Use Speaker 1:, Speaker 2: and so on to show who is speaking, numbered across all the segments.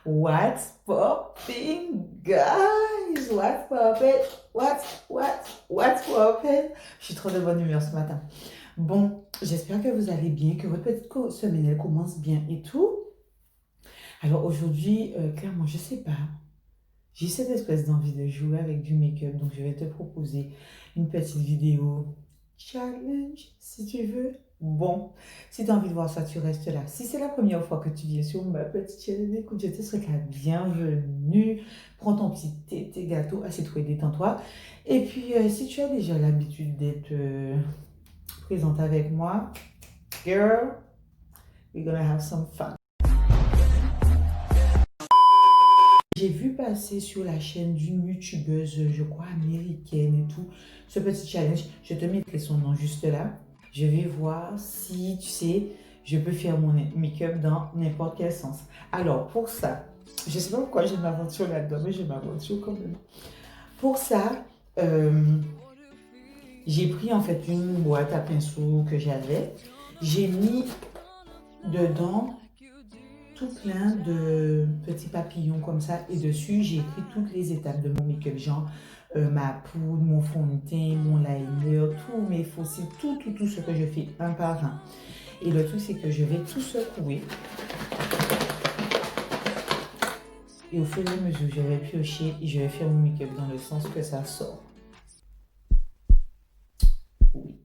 Speaker 1: What's popping, guys? What's popping? What's popping? Je suis trop de bonne humeur ce matin. Bon, j'espère que vous allez bien, que votre petite semaine elle commence bien et tout. Alors aujourd'hui, clairement, je sais pas. J'ai cette espèce d'envie de jouer avec du make-up, donc je vais te proposer une petite vidéo challenge, si tu veux. Bon, si tu as envie de voir ça, tu restes là. Si c'est la première fois que tu viens sur ma petite chaîne, écoute, je te souhaite la bienvenue. Prends ton petit thé, tes gâteaux, assieds-toi et détends-toi. Et puis, si tu as déjà l'habitude d'être présente avec moi, girl, we're gonna have some fun. J'ai vu passer sur la chaîne d'une youtubeuse, je crois américaine et tout, ce petit challenge. Je te mettrai son nom juste là. Je vais voir si, tu sais, je peux faire mon make-up dans n'importe quel sens. Alors, pour ça, je ne sais pas pourquoi je m'aventure là-dedans, mais je m'aventure quand même. Pour ça, j'ai pris en fait une boîte à pinceau que j'avais. J'ai mis dedans tout plein de petits papillons comme ça, et dessus j'ai écrit toutes les étapes de mon make-up, genre ma poudre, mon fond de teint, mon liner, tous mes fossiles, tout ce que je fais un par un. Et le truc c'est que je vais tout secouer et au fur et à mesure je vais piocher et je vais faire mon make-up dans le sens que ça sort. Oui.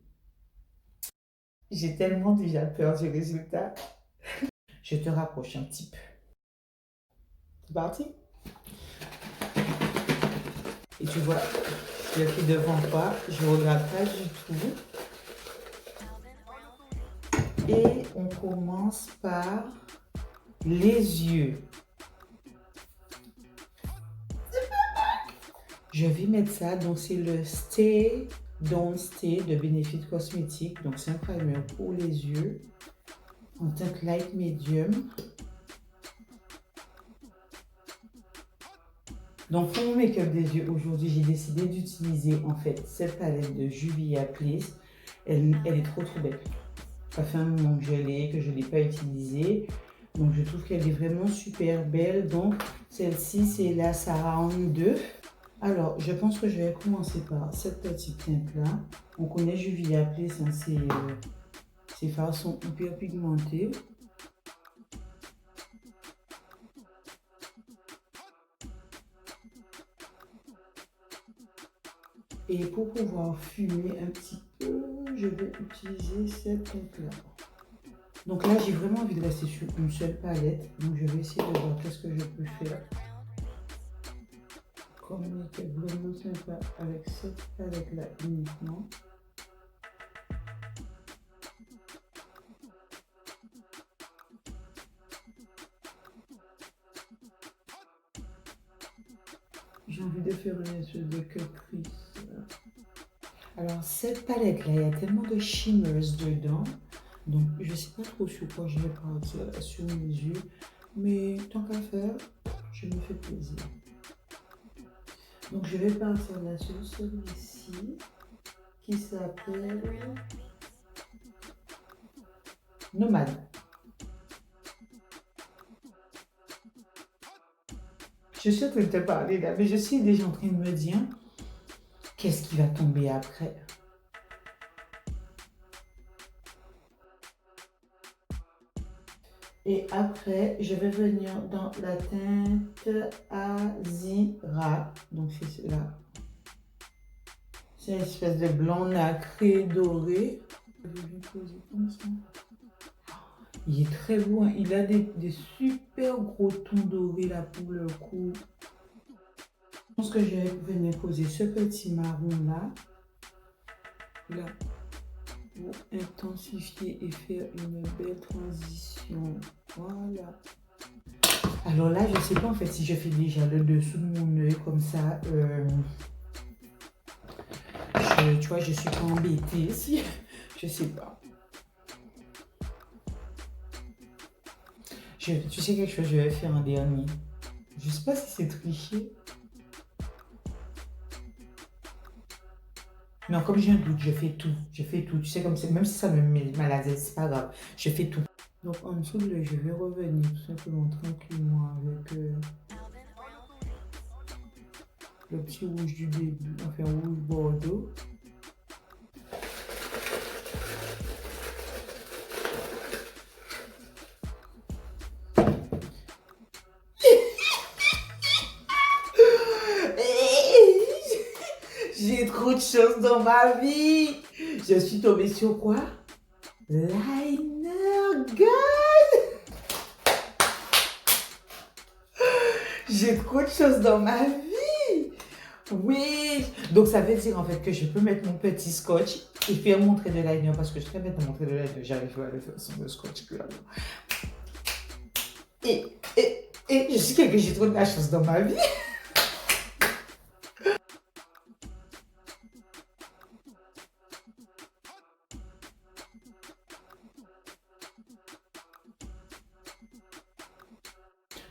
Speaker 1: J'ai tellement déjà peur du résultat. Je te rapproche un petit peu. C'est parti? Et tu vois, je fais devant toi, je ne regarde pas du tout. Et on commence par les yeux. Je vais mettre ça, donc c'est le Stay Don't Stay de Benefit Cosmetics. Donc c'est un primer pour les yeux en teinte light medium. Donc pour mon make-up des yeux aujourd'hui, j'ai décidé d'utiliser en fait cette palette de Juviа Place. Elle est trop belle. Ça fait un moment que je ne l'ai pas utilisée. Donc je trouve qu'elle est vraiment super belle. Donc celle-ci c'est la Surround 2. Alors je pense que je vais commencer par cette petite teinte là. On connaît Juvia Place, hein, ses fards sont hyper pigmentés. Et pour pouvoir fumer un petit peu, je vais utiliser cette teinte là. Donc là, j'ai vraiment envie de rester sur une seule palette. Donc je vais essayer de voir qu'est-ce que je peux faire comme make-up vraiment sympa avec cette palette là uniquement. J'ai envie de faire une espèce de caprice. Alors cette palette là, il y a tellement de shimmers dedans. Donc je sais pas trop sur quoi je vais partir là, sur mes yeux. Mais tant qu'à faire, je me fais plaisir. Donc je vais partir là sur celui-ci qui s'appelle Nomade. Je suis en train de te parler là, mais je suis déjà en train de me dire qu'est-ce qui va tomber après. Et après, je vais venir dans la teinte Azira. Donc c'est cela. C'est une espèce de blanc nacré doré. Je vais lui poser comme ça. Il est très beau, hein. Il a des super gros tons dorés là pour le coup. Je pense que je vais venir poser ce petit marron là. Là. Pour intensifier et faire une belle transition. Voilà. Alors là, je ne sais pas en fait si je fais déjà le dessous de mon œil comme ça. Tu vois, je suis pas embêtée ici. Je sais pas. Tu sais quelque chose, je vais faire un dernier. Je sais pas si c'est triché. Non, comme j'ai un doute, je fais tout. Je fais tout. Tu sais, comme même si ça me met mal à l'aise, c'est pas grave. Je fais tout. Donc en dessous de l'œil, je vais revenir tout simplement tranquillement avec Le petit rouge du début, enfin rouge bordeaux. J'ai trop de chance dans ma vie. Je suis tombée sur quoi? Liner Gun. J'ai trop de choses dans ma vie. Oui. Donc ça veut dire en fait que je peux mettre mon petit scotch et faire mon trait de liner parce que je serais bête de montrer de liner. J'arrive pas à le faire sans le scotch là. Et je suis quelqu'un, j'ai trop de la chance dans ma vie.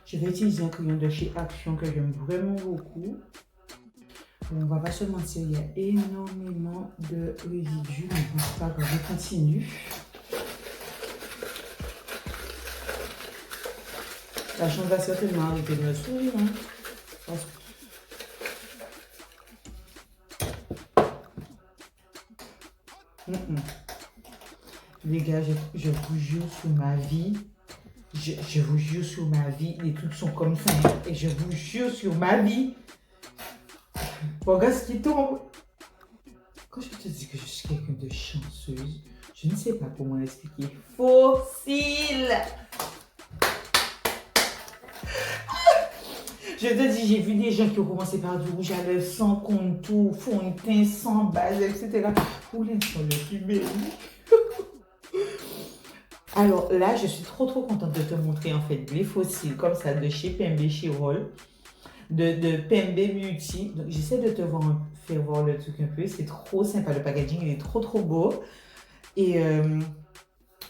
Speaker 1: Je vais utiliser un crayon de chez Action que j'aime vraiment beaucoup. On va pas se mentir, il y a énormément de résidus, mais bon, c'est pas grave, je continue. La chance va certainement arrêter de me sourire, hein. Les gars, je vous jure sur ma vie, je vous jure sur ma vie, les trucs sont comme ça, hein, et je vous jure sur ma vie. Regarde ce qui tombe. Quand je te dis que je suis quelqu'un de chanceuse, je ne sais pas comment l'expliquer. Fossile. Je te dis, j'ai vu des gens qui ont commencé par du rouge à lèvres sans contour, fond de teint, sans base, etc. Pour l'instant, le plus belle. Alors là, je suis trop contente de te montrer en fait les fossiles comme ça de chez PMB Chirol, de PMB Beauty. Donc j'essaie de te faire voir le truc un peu. C'est trop sympa, le packaging il est trop beau. Et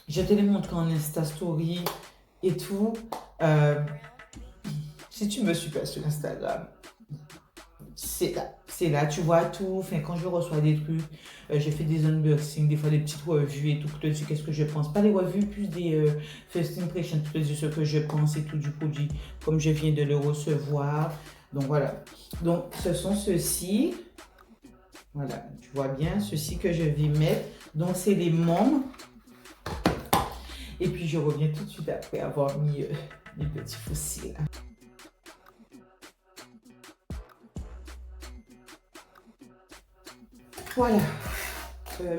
Speaker 1: je te les montre en Insta Story et tout. Si tu me suis pas sur Instagram, c'est là, tu vois tout. Enfin, quand je reçois des trucs, je fais des unboxings, des fois des petites revues et tout, pour te dire qu'est-ce que je pense. Pas des revues, plus des first impressions, pour te dire ce que je pense et tout du produit, comme je viens de le recevoir. Donc voilà. Donc ce sont ceux-ci. Voilà, tu vois bien, ceux-ci que je vais mettre. Donc c'est les membres. Et puis je reviens tout de suite après avoir mis mes petits fossiles. Voilà,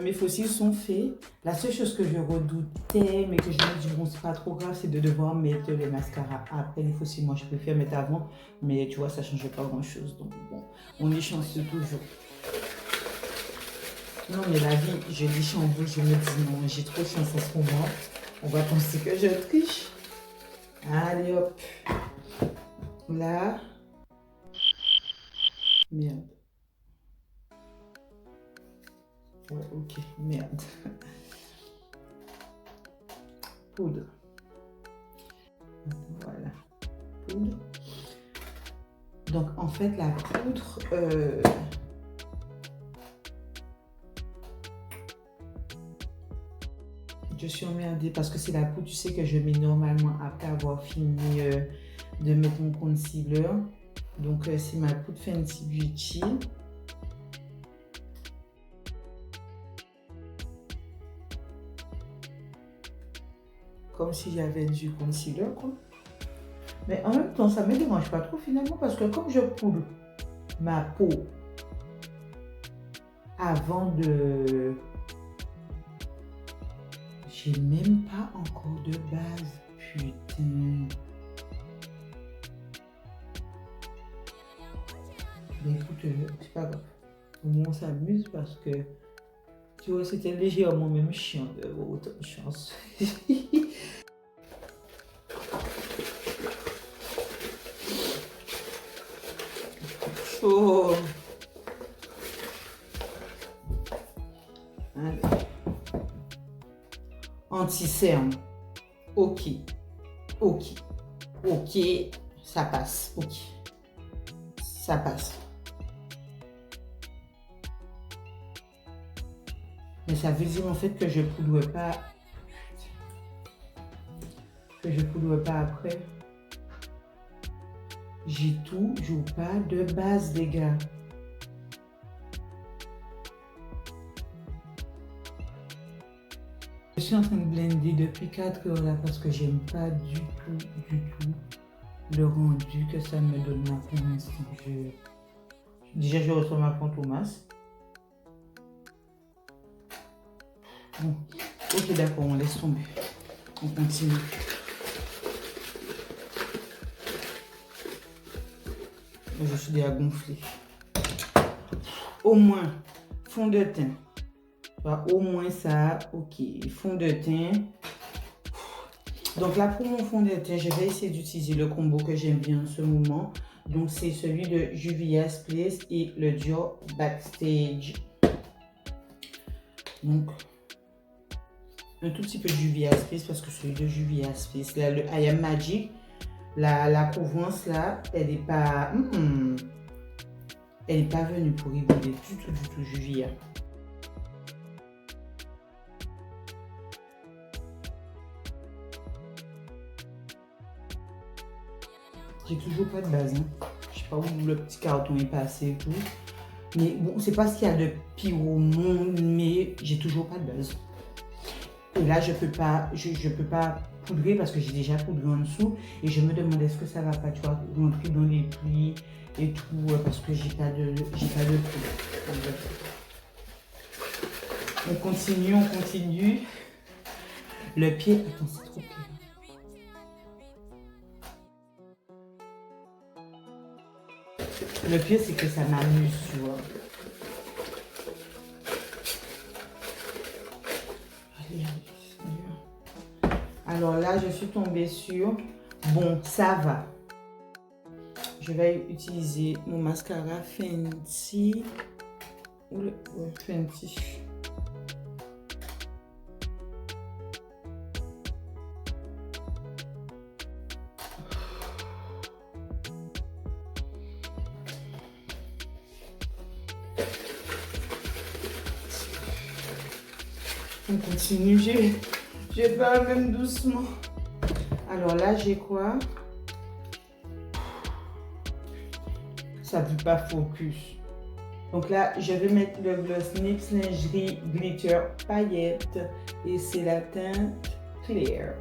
Speaker 1: mes fossiles sont faits. La seule chose que je redoutais, mais que je me dis, bon, c'est pas trop grave, c'est de devoir mettre les mascaras après les fossiles. Moi, je préfère mettre avant, mais tu vois, ça ne change pas grand-chose. Donc, bon, on est chanceux toujours. Non, mais la vie, je dis chamboule, je me dis, non, j'ai trop de chance en ce moment. On va penser que je triche. Allez, hop. Là. Merde. Ouais, ok, merde. Poudre. Voilà. Poudre. Donc, en fait, la poudre... je suis emmerdée parce que c'est la poudre, tu sais, que je mets normalement après avoir fini de mettre mon concealer. Donc, c'est ma poudre Fenty Beauty. Comme si j'avais du concealer, quoi. Mais en même temps, ça ne me dérange pas trop finalement parce que comme je poudre ma peau avant de... J'ai même pas encore de base, putain. Mais écoute, c'est pas grave. Au moins on s'amuse parce que, tu vois, c'était légèrement même chiant d'avoir autant de chance. Chaud. Allez. Anti-cerne. Ok. Ok. Ok. Ça passe. Ok. Ça passe. Mais ça veut dire en fait que je poudre pas. Que je poudre pas après. J'ai toujours pas de base, les gars. Je suis en train de blender depuis 4 heures là parce que j'aime pas du tout le rendu que ça me donne là pour l'instant. Déjà, je reçois ma contumace. Bon, ok, d'accord, on laisse tomber. On continue. Je suis déjà gonflée. Au moins, fond de teint. Au moins ça, ok. Fond de teint. Donc là, pour mon fond de teint, je vais essayer d'utiliser le combo que j'aime bien en ce moment. Donc c'est celui de Juvia's Place et le Dior Backstage. Donc, un tout petit peu de Juvia's Place parce que celui de Juvia's Place, là, le I Am Magic, la Provence là, elle n'est pas... elle n'est pas venue pour rigoler du tout, Juvia. J'ai toujours pas de base. Hein. Je sais pas où le petit carton est passé et tout. Mais bon, c'est pas ce qu'il y a de pire au monde, mais j'ai toujours pas de base. Et là, je peux pas poudrer parce que j'ai déjà poudré en dessous. Et je me demande est-ce que ça va pas, tu vois, rentrer dans les plis et tout, parce que j'ai pas de poudre. On continue. Le pied, attends, c'est trop pire. Le pire, c'est que ça m'amuse, tu vois. Alors là, je suis tombée sur... Bon, ça va. Je vais utiliser mon mascara Fenty. Fenty. On continue, je parle même doucement. Alors là, j'ai quoi? Ça ne veut pas focus. Donc là, je vais mettre le gloss NYX Lingerie Glitter Paillettes et c'est la teinte Clear.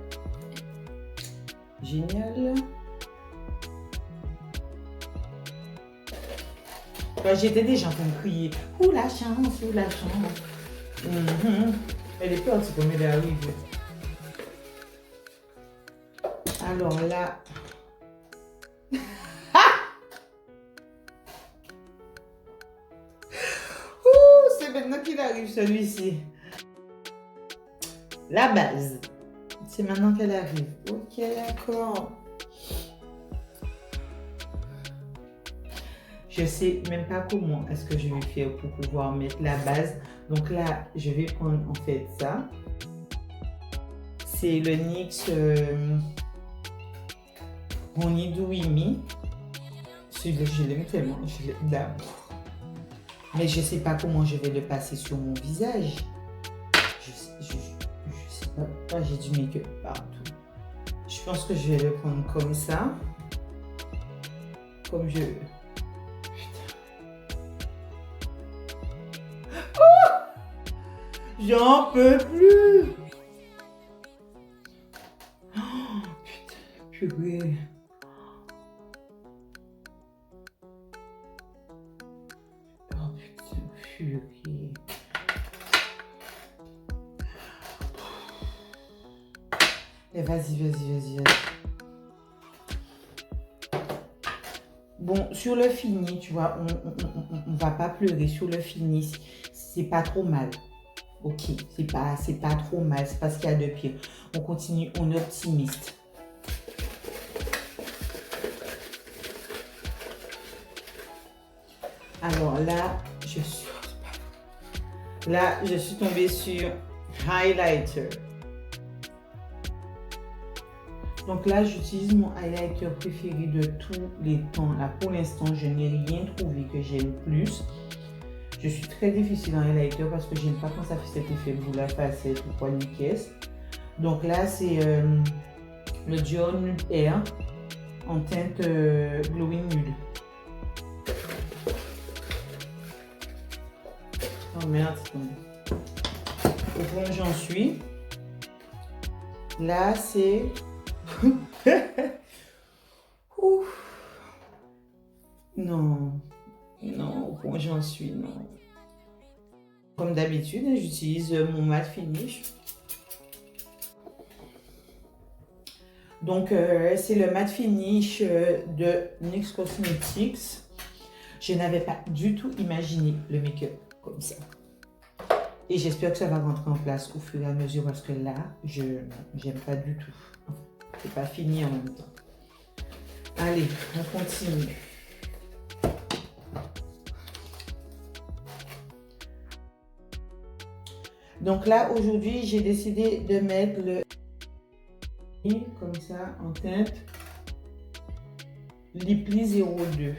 Speaker 1: Génial. J'étais déjà en train de crier. Ouh la chance, ouh la chance. Elle est partie comme elle est arrivée. Alors là. C'est maintenant qu'il arrive celui-ci. La base. C'est maintenant qu'elle arrive. Ok, d'accord. Je sais même pas comment est-ce que je vais faire pour pouvoir mettre la base. Donc là, je vais prendre en fait ça. C'est le NYX Honey Do We Me. Celui-là, je l'aime tellement. Je l'aime d'amour. Mais je sais pas comment je vais le passer sur mon visage. Je sais pas. J'ai du make-up partout. Je pense que je vais le prendre comme ça. Comme je veux. J'en peux plus. Oh, putain, purée. Oh putain, purée. Et vas-y. Bon, sur le fini, tu vois, on va pas pleurer. Sur le fini, c'est pas trop mal. Ok, c'est pas trop mal, c'est pas ce qu'il y a de pire. On continue, on est optimiste. Alors là, je suis tombée sur highlighter. Donc là, j'utilise mon highlighter préféré de tous les temps. Là, pour l'instant, je n'ai rien trouvé que j'aime plus. Je suis très difficile en highlighter parce que j'aime pas quand ça fait cet effet boule à facette ou poignée caisse. Donc là, c'est le Dior Nude Air en teinte glowing nude. Oh merde, c'est tombé. Au point où j'en suis. Là, c'est... Non. Non, au point où j'en suis, non. Comme d'habitude, j'utilise mon matte finish. Donc, c'est le matte finish de NYX Cosmetics. Je n'avais pas du tout imaginé le make-up comme ça. Et j'espère que ça va rentrer en place au fur et à mesure parce que là, j'aime pas du tout. C'est pas fini en même temps. Allez, on continue. Donc là, aujourd'hui, j'ai décidé de mettre le comme ça en teinte Liply 02.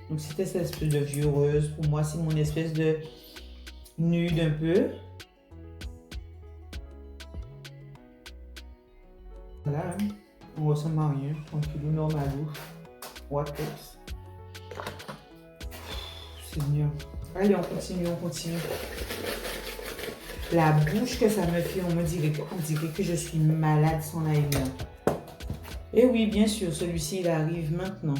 Speaker 1: Donc c'était cette espèce de vieux rose. Pour moi, c'est mon espèce de nude un peu. Voilà, hein. On ressemble à rien. Tranquillou, normal. What else? C'est bien. Allez, on continue, on continue. La bouche que ça me fait, on dirait que je suis malade sans liner. Et oui, bien sûr, celui-ci, il arrive maintenant.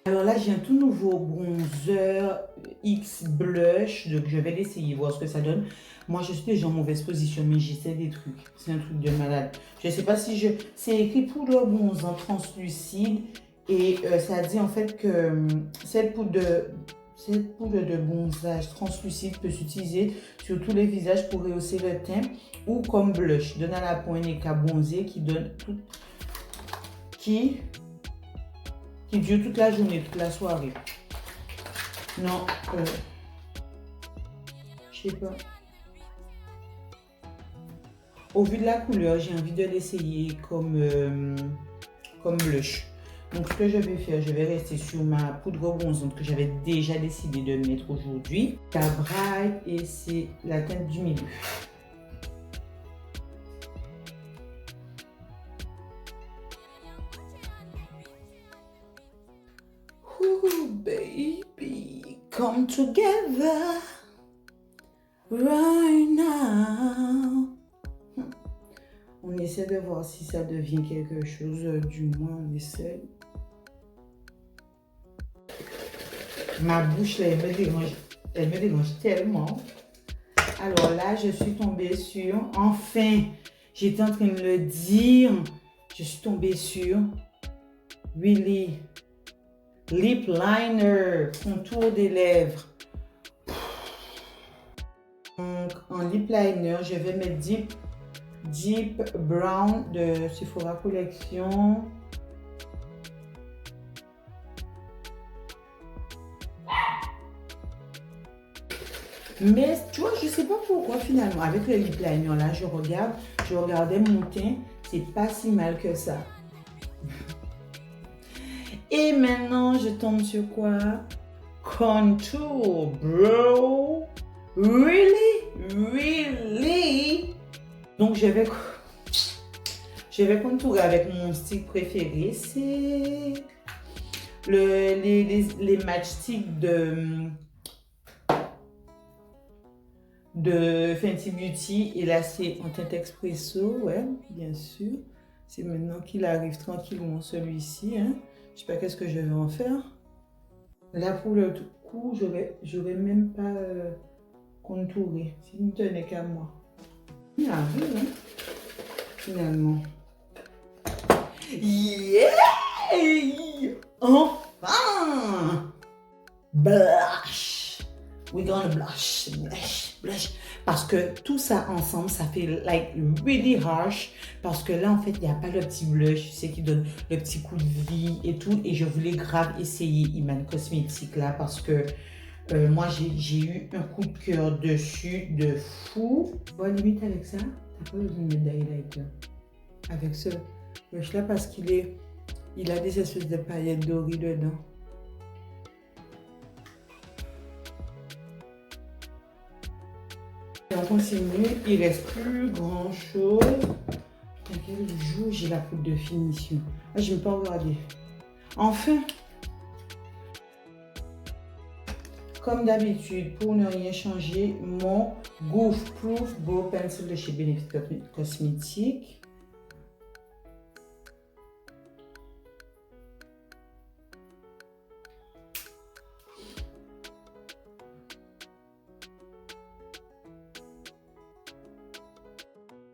Speaker 1: Alors là, j'ai un tout nouveau bronzer X Blush. Donc, je vais l'essayer, voir ce que ça donne. Moi, je suis déjà en mauvaise position, mais j'essaie des trucs. C'est un truc de malade. Je ne sais pas si je... C'est écrit poudre bronzant translucide. Et ça dit en fait que cette poudre de bronzage translucide peut s'utiliser sur tous les visages pour rehausser le teint ou comme blush. Donne à la pointe et qu'à bronzer qui donne tout... qui dure toute la journée, toute la soirée. Non, je sais pas. Au vu de la couleur, j'ai envie de l'essayer comme blush. Donc ce que je vais faire, je vais rester sur ma poudre bronzante que j'avais déjà décidé de mettre aujourd'hui. La Bright et c'est la teinte du milieu. Ooh, baby, come together right now. On essaie de voir si ça devient quelque chose, du moins on essaie. Ma bouche là, elle me dérange tellement. Alors là, je suis tombée sur, enfin, j'étais en train de le dire, je suis tombée sur Really Lip Liner, contour des lèvres. Donc en lip liner, je vais mettre Deep Brown de Sephora Collection. Mais tu vois, je sais pas pourquoi finalement, avec le lip liner là, je regardais mon teint, c'est pas si mal que ça. Et maintenant, je tombe sur quoi? Contour, bro. Really? Donc, je vais contourer avec mon stick préféré. C'est les matchsticks de Fenty Beauty. Et là, c'est en teinte expresso. Ouais, bien sûr. C'est maintenant qu'il arrive tranquillement celui-ci. Hein. Je sais pas qu'est-ce que je vais en faire. Là, pour le coup, j'aurais même pas contouré. S'il ne tenait qu'à moi. Il arrive, hein, finalement. Yeah! Enfin! Blush! We're gonna blush, blush, blush. Parce que tout ça ensemble, ça fait like really harsh. Parce que là, en fait, il n'y a pas le petit blush, tu sais, qui donne le petit coup de vie et tout. Et je voulais grave essayer Iman Cosmetics là parce que moi, j'ai eu un coup de cœur dessus de fou. Bon, limite avec ça, t'as pas besoin de mettre d'highlighter. Avec ce blush là parce il a des espèces de paillettes dorées dedans. Et on continue, il reste plus grand chose. quel jour j'ai la poudre de finition? Ah, je ne vais pas regarder. Enfin, comme d'habitude, pour ne rien changer, mon Goof Proof Brow Pencil de chez Benefit Cosmetics.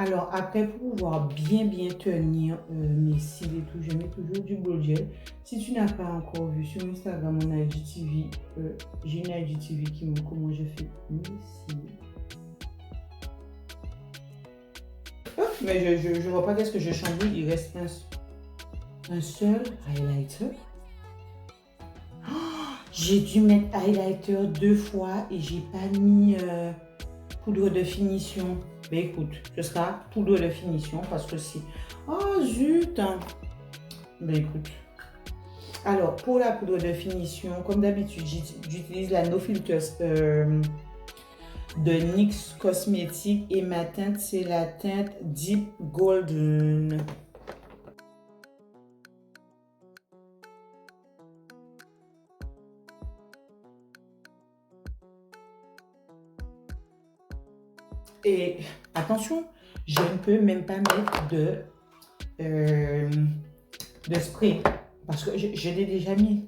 Speaker 1: Alors après, pour pouvoir bien tenir mes cils et tout, je mets toujours du Brow Gel. Si tu n'as pas encore vu sur Instagram, on a IGTV, j'ai une IGTV qui montre comment je fais mes cils. Oh, mais je vois pas qu'est-ce que je chamboule, il reste un seul highlighter. Oh, j'ai dû mettre highlighter 2 fois et j'ai pas mis poudre de finition. Mais écoute, ce sera poudre de finition parce que c'est... Oh zut! Mais écoute. Alors, pour la poudre de finition, comme d'habitude, j'utilise la No Filters de NYX Cosmetics et ma teinte, c'est la teinte Deep Golden. Et attention, je ne peux même pas mettre de spray parce que je l'ai déjà mis.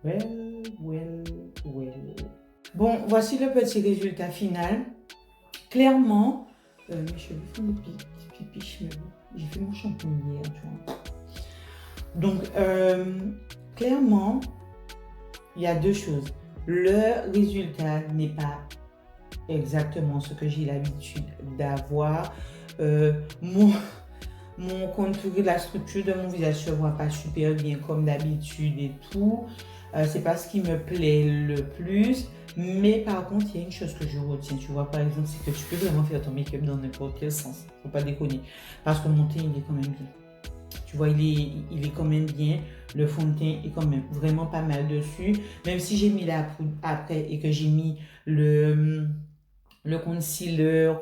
Speaker 1: Well. Bon, voici le petit résultat final. Clairement, mes cheveux font des petits cheveux. J'ai fait mon shampoing hier, tu vois. Donc, clairement, il y a 2 choses. Le résultat n'est pas exactement ce que j'ai l'habitude d'avoir. Mon contour, la structure de mon visage se voit pas super bien comme d'habitude et tout. C'est pas ce qui me plaît le plus. Mais par contre, il y a une chose que je retiens. Tu vois, par exemple, c'est que tu peux vraiment faire ton make-up dans n'importe quel sens. Faut pas déconner. Parce que mon teint, il est quand même bien. Tu vois, il est quand même bien. Le fond de teint est quand même vraiment pas mal dessus. Même si j'ai mis la poudre après et que j'ai mis le concealer.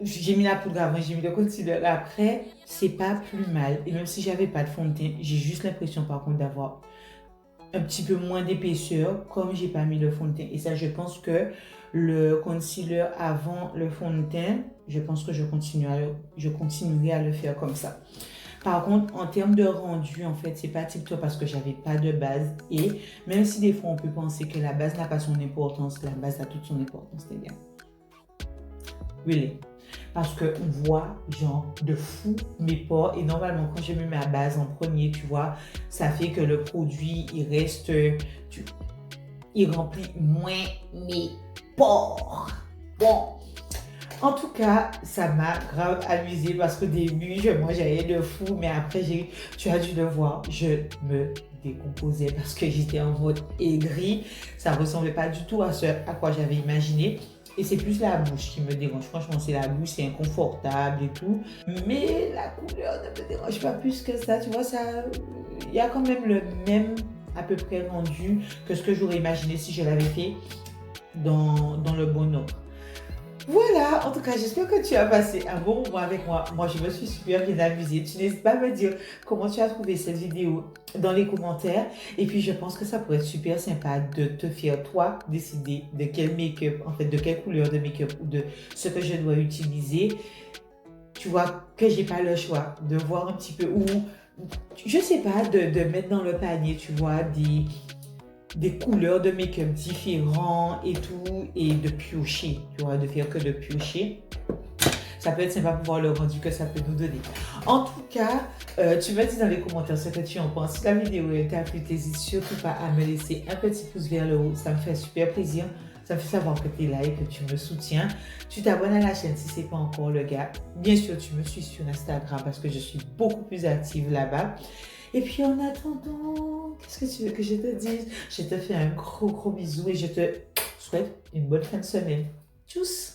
Speaker 1: J'ai mis la poudre avant, j'ai mis le concealer après. C'est pas plus mal. Et même si j'avais pas de fond de teint, j'ai juste l'impression par contre d'avoir un petit peu moins d'épaisseur comme j'ai pas mis le fond de teint. Et ça, je pense que le concealer avant le fond de teint, je pense que je continuerai à le faire comme ça. Par contre, en termes de rendu, en fait, c'est pas tip-top parce que j'avais pas de base. Et même si des fois on peut penser que la base n'a pas son importance, la base a toute son importance, les gars. Really. Parce qu'on voit genre de fou mes pores et normalement quand je mets ma base en premier, tu vois, ça fait que le produit il reste, il remplit moins mes pores. Bon, en tout cas, ça m'a grave amusé parce qu'au début, moi j'avais de fou, mais après tu as dû le voir, je me décomposais parce que j'étais en mode aigri. Ça ressemblait pas du tout à ce à quoi j'avais imaginé. Et c'est plus la bouche qui me dérange. Franchement, c'est la bouche, c'est inconfortable et tout. Mais la couleur ne me dérange pas plus que ça. Tu vois, il y a quand même le même à peu près rendu que ce que j'aurais imaginé si je l'avais fait dans le bon ordre. Voilà, en tout cas, j'espère que tu as passé un bon moment avec moi. Moi, je me suis super bien amusée. Tu n'hésites pas à me dire comment tu as trouvé cette vidéo dans les commentaires. Et puis, je pense que ça pourrait être super sympa de te faire, toi, décider de quel make-up, en fait, de quelle couleur de make-up ou de ce que je dois utiliser. Tu vois que j'ai pas le choix de voir un petit peu ou, je sais pas, de mettre dans le panier, tu vois, des couleurs de make-up différents et tout, et de piocher, tu vois, de faire que de piocher. Ça peut être sympa pour voir le rendu que ça peut nous donner. En tout cas, tu me dis dans les commentaires ce que tu en penses. Si la vidéo t'a plu, n'hésite surtout pas à me laisser un petit pouce vers le haut. Ça me fait super plaisir. Ça me fait savoir que tu es là et que tu me soutiens. Tu t'abonnes à la chaîne si ce n'est pas encore le cas. Bien sûr, tu me suis sur Instagram parce que je suis beaucoup plus active là-bas. Et puis en attendant, qu'est-ce que tu veux que je te dise? Je te fais un gros bisou et je te souhaite une bonne fin de semaine. Tchuss!